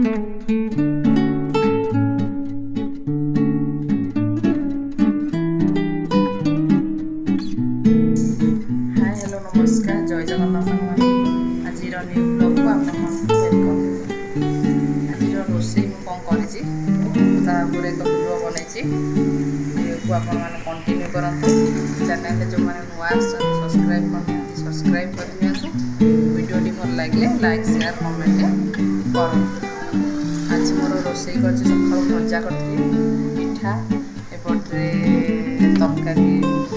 Hello नमस्कार जय जगन्नाथ आज न्यू ब्लॉग को आप वेलकम। आज रोषे कौन कर एक भिडियो बनई भिडियो को आप कंटिन्यू करते चैनल जो मैंने नुआ सब्सक्राइब कर भिडियोटी भल लगे लाइक शेयर कमेंट कर। आज मोर रोषे कर सका भजा करी पिठा एपटे तरकारी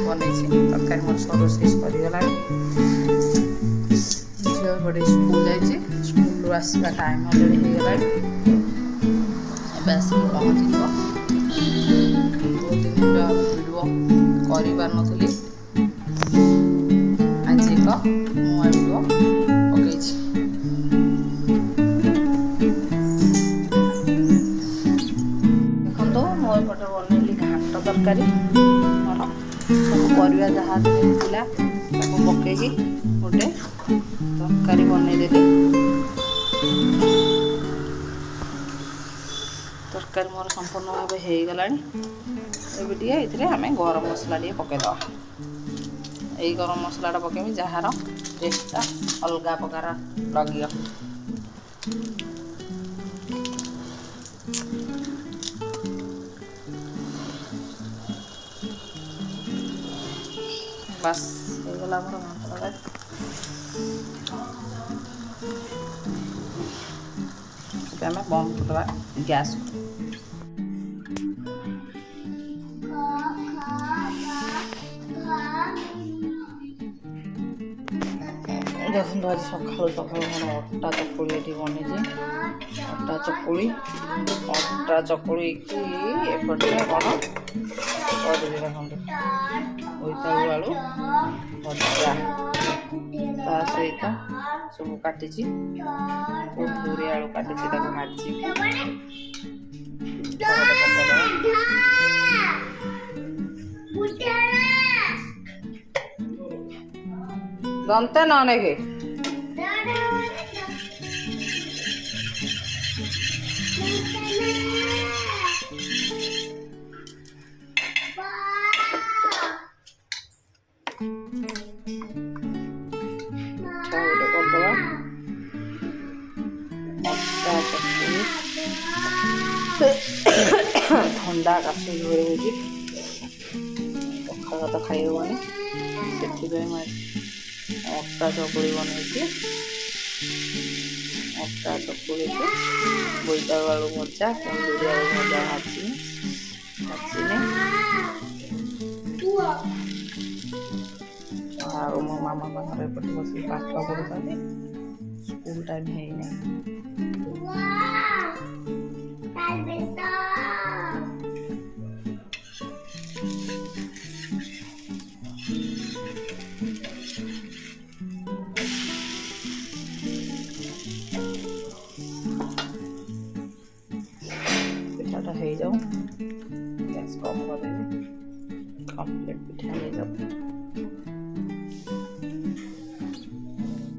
बनई तरकारी मोर सब रोषे सरीगला झील बड़े स्कूल जाइए स्कूल आसवा टाइम अलरेडी होगला आस पहुँची दो तीन भिडियो कर पारी आज एक नुआ भिडियो पकई देखो मुझे बनैली घाट तरकारी मोर सब परिया जहाँ था पकई गोटे तरकारी बनईदेली तरकारी मोर संपूर्ण भाव हो गला ये आम गरम मसला टे पकईदे यही गरम मसलाटा पकईमी जार टेस्टा अलग प्रकार लगे बस होगला मोर घाट तरकारी आम बंद करदे गैस देखो आज सका सका अटा चकुड़ी ये बनी अटा चकुड़ी की एपटे कौन कर बोईतालु आलू भजा ता सहित सब काटी कुंदूरी आलू काटी भाजी दंते न नेगे ठंडा काशी हो पखाल तो खाई हेनी से अटा चकुड़ी बनई अटा चकुड़ी को बोईतालु आलू भजा कुंदूरी आलू भजा भाजी मो मामा पाखे एपटे बस पाठ पढ़ुं स्कूल टाइम पिठाटा हो जाऊ गैस कम कर कंप्लीट पिठा हो जाऊ।